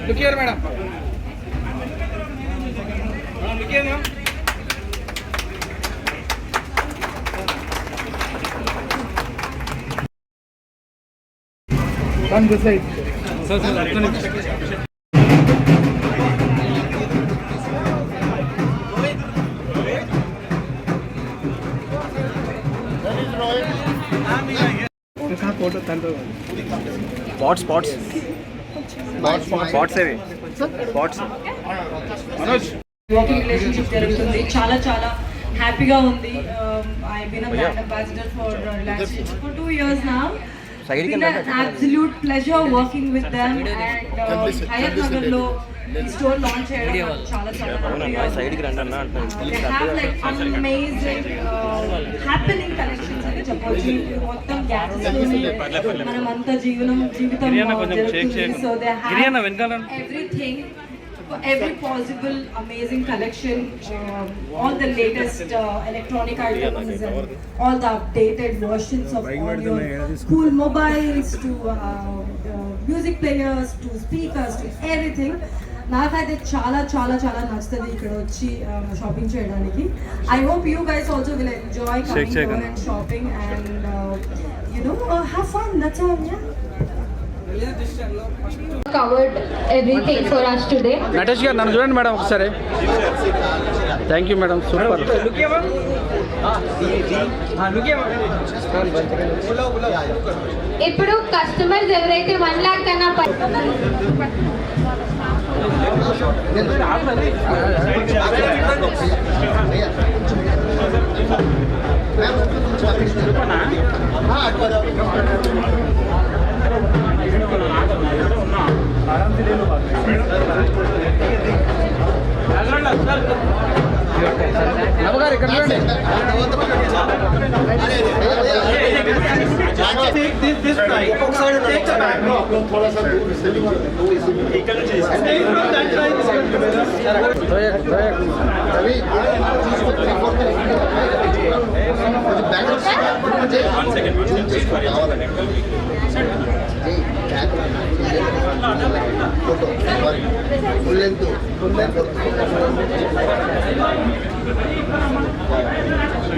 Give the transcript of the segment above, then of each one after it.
Look here, madam. Look here, ma'am. Come this side. Sir, Spots working relationship జరుగుతుంది చాలా చాలా హ్యాపీగా ఉంది I've been a brand ambassador for relaxation for 2 years now. It's been an absolute pleasure working with them and Hayat Nagar lo store launch చేయడం చాలా చాలా side కి రండి అన్న అంటున్నాను. They have like amazing happening collections అని చెప్పొచ్చు. మొత్తం గ్యాడ్జెట్స్ మనమంతా జీవితం జరుగుతుంది. So they have everything, every possible amazing collection, all the latest electronic items and all the updated versions of all your cool mobiles to music players to speakers to everything. నాకైతే చాలా చాలా చాలా నచ్చుతుంది ఇక్కడ వచ్చి షాపింగ్ చేయడానికి. I hope you guys also will enjoy coming here and shopping and have fun. That's all. Covered everything for us today. Natesh గారు నన్ను చూడండి మేడం ఒకసారి. Thank you madam, super. ఇప్పుడు కస్టమర్స్ ఎవరైతే 1 lakh కన్నా నవగారు ఇక్కడ చూడండి.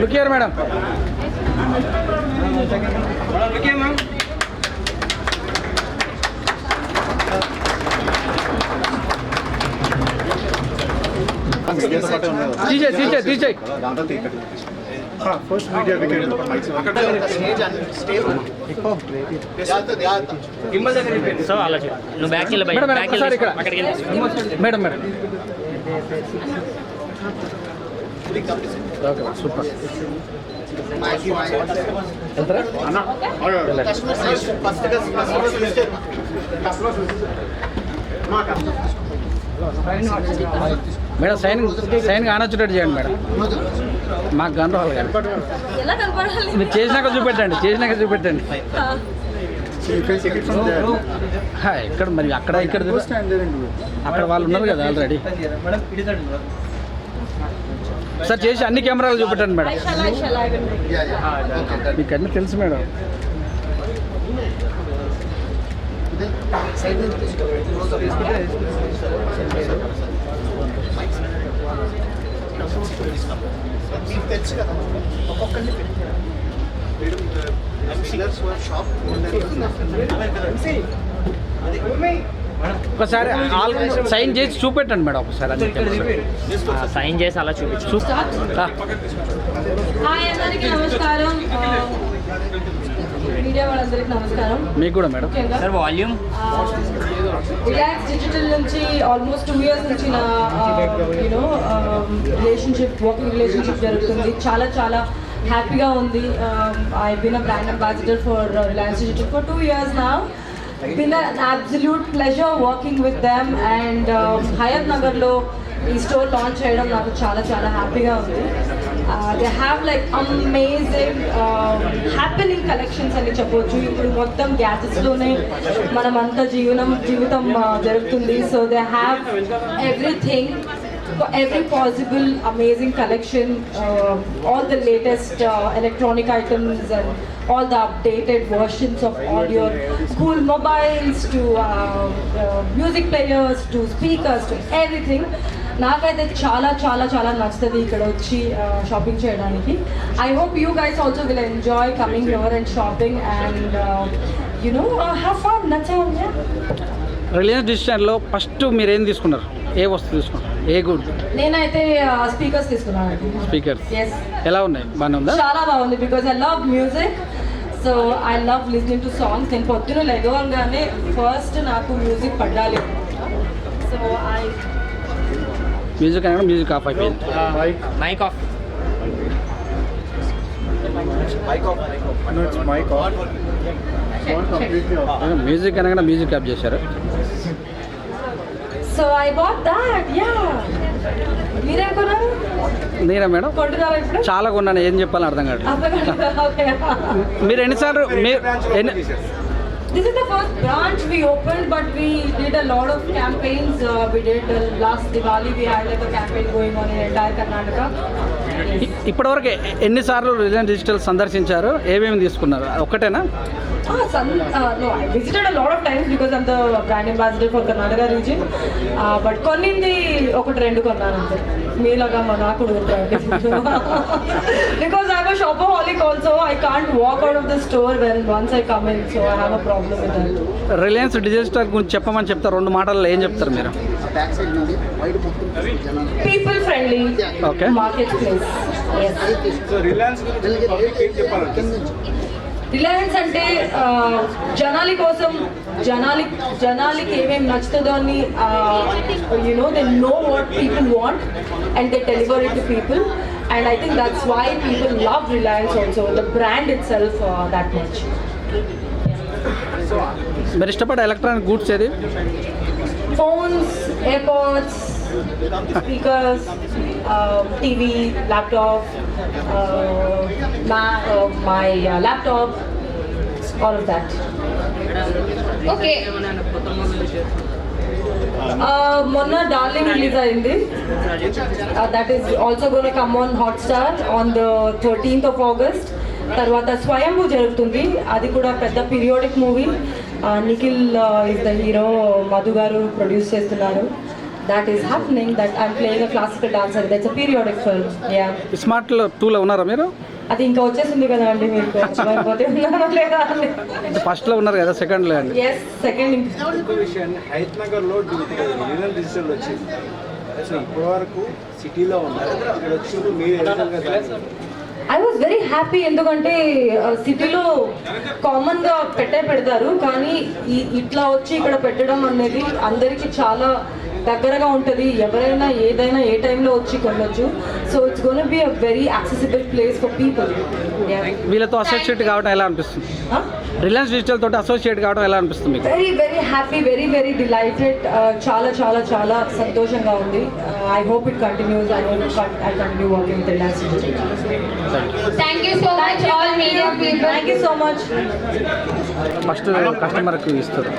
Look here, madam. Look here, ma'am. తీసేయ్. ఫస్ట్ మీడియా సో అలా నువ్వు బ్యాక్ వెళ్ళి madam okay super. Madam sign కానొచ్చేటట్టు చేయండి మేడం, మాకు కనరావాలి కానీ. మీరు చేసినాక చూపెట్టండి. ఎక్కడ మరి అక్కడ ఇక్కడ అక్కడ వాళ్ళు ఉన్నారు కదా ఆల్రెడీ. సార్ చేసి అన్ని కెమెరాలు చూపెట్టండి మేడం, మీకు అన్నీ తెలుసు మేడం. ఒకసారి సైన్ చేసి చూపెట్టండి మేడం ఒకసారి. సైన్ చేసి అలా చూపించు. హాయ్ అందరికీ అందరికీ నమస్కారం. మీడియా వాళ్ళందరికీ నమస్కారం. మీకు కూడా మేడం. ముఖ్యంగా సార్ వాల్యూమ్ రిలాక్స్ డిజిటల్ నుంచి ఆల్మోస్ట్ 2 years నుంచి నా యూనో రిలేషన్షిప్, వర్కింగ్ రిలేషన్షిప్ జరుగుతుంది. చాలా చాలా హ్యాపీగా ఉంది. I been a brand ambassador for Reliance Digital for 2 years now. Been an absolute pleasure working with them and Hayat నగర్లో ఈ స్టోర్ లాంచ్ చేయడం నాకు చాలా చాలా హ్యాపీగా ఉంది. They have like amazing happening collections అని చెప్పొచ్చు. ఇప్పుడు మొత్తం గ్యాజెట్స్లోనే మనమంతా జీవితం జరుగుతుంది. So they have everything, every possible amazing collection, all the latest electronic items and all the updated versions of all your cool mobiles to music players to speakers to everything. నాకైతే చాలా చాలా చాలా నచ్చుతుంది ఇక్కడ వచ్చి షాపింగ్ చేయడానికి. I hope you guys also will enjoy coming here and shopping and you know have fun. నచ్చాలి. రిలయన్స్ డిజిటల్లో ఫస్ట్ మీరు ఏం తీసుకున్నారు? ఏ వస్తువు తీసుకున్నారు? ఏ గుడ్? నేనైతే స్పీకర్స్ తీసుకున్నాను. Speakers yes. ఎలా ఉన్నాయి? బాగానే ఉందా? చాలా బాగుంది because I love music. So I love listening to songs. నేను పొద్దున లెగవగానే ఫస్ట్ నాకు మ్యూజిక్ పడాలి. సో ఐ మ్యూజిక్ అనగా మ్యూజిక్ ఆఫ్ అయిపోయింది. Mic off. మ్యూజిక్ అనగా మ్యూజిక్ ఆఫ్ చేశారు. So I bought that. Yeah, మీరేం కొన్నారు? నేనా మేడం? కొంటున్నారా ఇప్పుడు? చాలా కొన్నాను, ఏం చెప్పాలని అర్థం కాదు. మీరు ఎన్నిసార్లు This is the first branch we opened, but we did a lot of campaigns. We did last Diwali, we had like a campaign going on in entire Karnataka. ఇప్పటివరకు ఎన్నిసార్లు రిలయన్స్ డిజిటల్ సందర్శించారు? ఏమేమి తీసుకున్నారు? ఒక్కటేనా? No, I visited a lot of times because I'm the brand ambassador for Karnataka region. But కొన్నింది ఒకటి రెండు కొన్నాను అంతే. మీలాగా మా నాకు because I'm a shopaholic also. I can't walk out of the store when once I come in, so I have a problem with that. Reliance digital గురించి చెప్పమని చెప్తారు, 2 మాటల్లో ఏం చెప్తారు మీరు? People friendly. Okay. Marketplace. Yes. So Reliance గురించి public ఏం చెప్పాలంటే? రిలయన్స్ అంటే జనాలి కోసం జనాలకి ఏమేమి నచ్చుతుందో అని you know they know what people want and they deliver it to people and I think that's why people love Reliance also, the brand itself that much. మీరు ఇష్టపడే ఎలక్ట్రానిక్ గూడ్స్ ఏది? Phones, AirPods, speakers, TV, laptop, my laptop, all of that. Okay. మొన్న darling release అయింది. That is also gonna come on Hotstar on the 13th of August. తర్వాత స్వయంభూ జరుగుతుంది, అది కూడా పెద్ద periodic movie. Nikhil is the hero, Madhu గారు produce చేస్తున్నారు. That is happening, that I'm playing a classical dancer. That's a periodic film. Yeah. Smart 2లో ఉన్నారా మీరు? అది ఇంకా వచ్చేసింది కదా అండి, మీకు పోతే ఉన్నారా లేదా అని. ఫస్ట్లో ఉన్నారు కదా, సెకండ్లో అండి? Yes, second. ఇంకో విషయాన్ని హయత్ నగర్లో రిలయన్స్ డిజిటల్ వచ్చింది. అసలు ఇప్పటి వరకు సిటీలో ఉన్నారు, ఇక్కడ వచ్చి మీరు ఐ వాజ్ వెరీ హ్యాపీ. ఎందుకంటే సిటీలో కామన్గా పెడతారు, కానీ ఇట్లా వచ్చి ఇక్కడ పెట్టడం అనేది అందరికీ చాలా దగ్గరగా ఉంటుంది. ఎవరైనా ఏదైనా ఏ టైంలో వచ్చి కొనవచ్చు. So it's gonna be a very accessible place for people. వీళ్ళతో అసోసియేట్ కావడం ఎలా అనిపిస్తుంది? రిలయన్స్ డిజిటల్ తోటి అసోసియేట్ కావడం ఎలా అనిపిస్తుంది మీకు? Very very happy, very very delighted. చాలా చాలా చాలా సంతోషంగా ఉంది. I hope it continues. I hope I continue working with Reliance digital. Thank you so much all media people. Thank you so much. First కస్టమర్కి ఇస్తారు.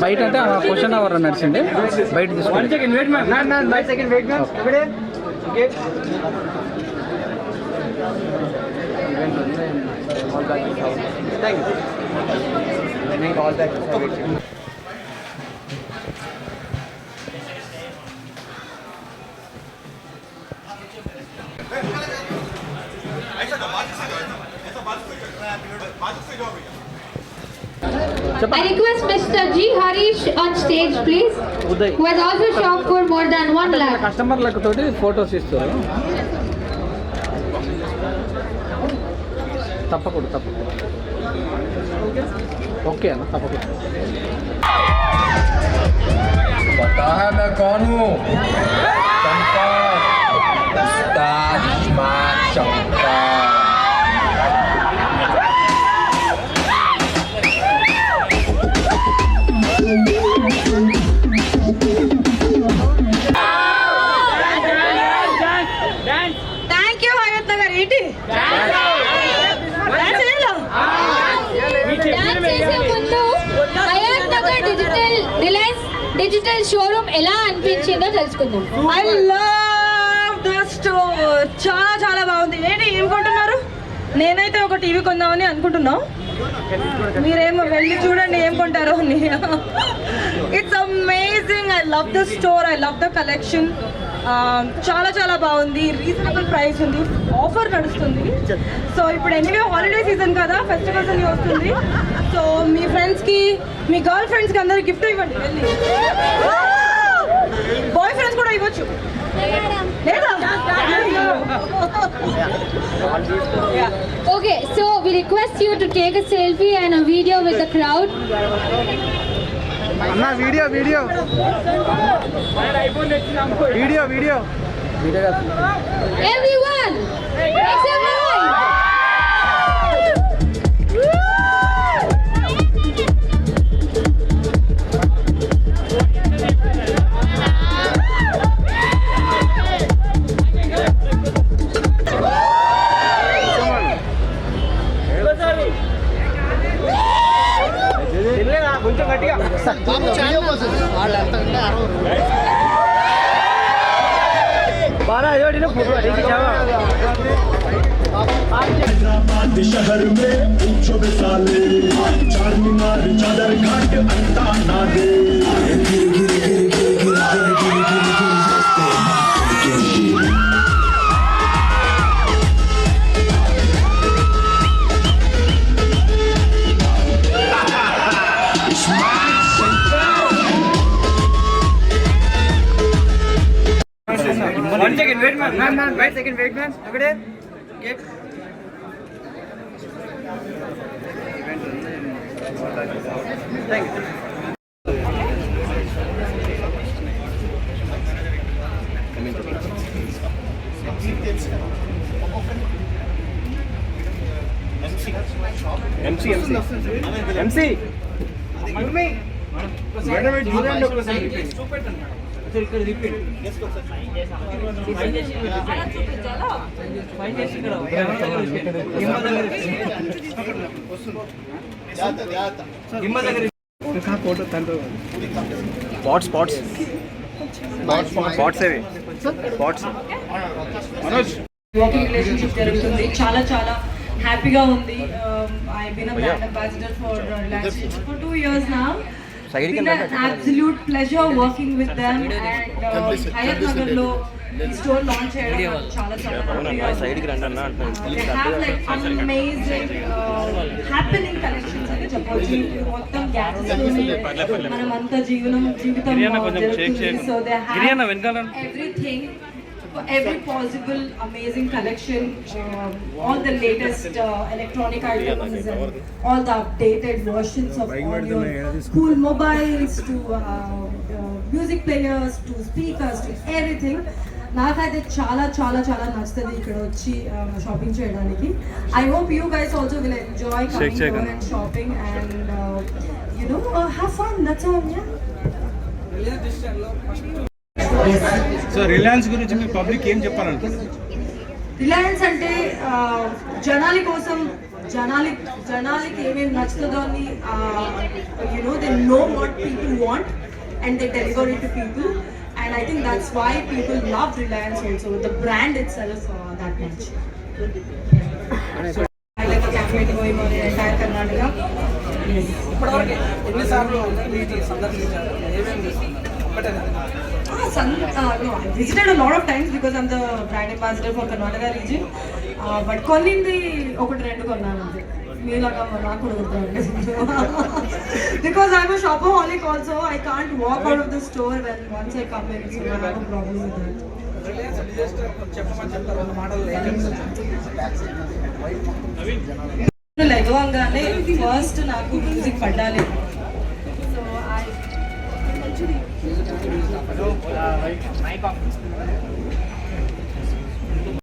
బయట అంటే క్వశ్చన్ అవర్ నడిచింది, బయట తీసుకోండి. I request Mr. G. Harish on stage, please. Uday Who has also shopped for more than 1 lakh. కస్టమర్లకు తోటి photos ఇస్తారు. తప్పకుండా ఓకే అన్న తప్పకుండా. पता है मैं कौन हूँ? चंपा, उस्ताद माँ चंपा। థ్యాంక్ యూ హయత్ నగర్ ఏంటి డాన్స్ చేసే ముందు హయత్ నగర్ రిలయన్స్ డిజిటల్ షోరూమ్ ఎలా అనిపించిందో తెలుసుకుందాం. ఐ లవ్ ద స్టోర్, చాలా చాలా బాగుంది. ఏంటి ఏం కొంటున్నారు? నేనైతే ఒక టీవీ కొందామని అనుకుంటున్నాం, మీరేమో వెళ్ళి చూడండి ఏం కొంటారో అని. It's amazing. I love the store, I love the collection. చాలా చాలా బాగుంది, రీజనబుల్ ప్రైస్ ఉంది, ఆఫర్ నడుస్తుంది. సో ఇప్పుడు ఎనీవే హాలిడే సీజన్ కదా, ఫెస్టివల్స్ అని వస్తుంది. సో మీ ఫ్రెండ్స్కి, మీ గర్ల్ ఫ్రెండ్స్కి అందరికి గిఫ్ట్ ఇవ్వండి వెళ్ళి. బాయ్ ఫ్రెండ్స్ కూడా ఇవ్వచ్చు లేదా? Okay, so we request you to take a selfie and a video with the crowd. అన్న video Everyone, make some noise. కొంచెం గట్టిగా हैदराबाद शहर में पूछो साले चार मीनार चादर घाट अंता ना दे wait man. Okay. Get. Thank you. MC. Walking relationship జరుగుతుంది, చాలా చాలా హ్యాపీగా ఉంది. I been a brand ambassador for Reliance for 2 years now. It's been an absolute pleasure working with them, and Hayat Nagar లో ఈ స్టోర్ లాంచ్ చేయడం చాలా చాలా they have like amazing happening collections అని చెప్పొచ్చు. మొత్తం గ్యాడ్జెట్స్ మనం అంతా జీవితం జరుగుతుంది. So they have everything, every possible amazing collection, all the latest electronic items and all the updated versions of all your cool mobiles to music players to speakers to everything. నాకైతే చాలా చాలా చాలా నచ్చుతుంది ఇక్కడ వచ్చి షాపింగ్ చేయడానికి. I hope you guys also will enjoy coming here and shopping and you know have fun. That's all. So Reliance గురించి మీ public ఏం చెప్పాలనుకుంటున్నారు? రిలయన్స్ అంటే జనాలి కోసం, జనాలకి ఏమేమి నచ్చుతుందో అని they know what people want and they deliver it to people. And I think that's why people love Reliance also, the brand itself that much. I like a cafe going on in entire Karnataka. Yes. No, I visited a lot of times because I'm the brand ambassador for Karnataka region. But కొన్నింది ఒకటి రెండు కొన్నాను అంతే. మీలాగా నాకు because I'm a shopaholic also. I can't walk out of the store when once I come in, so I have a problem with that. లెగవంగానే first నాకు music పడ్డాలి. So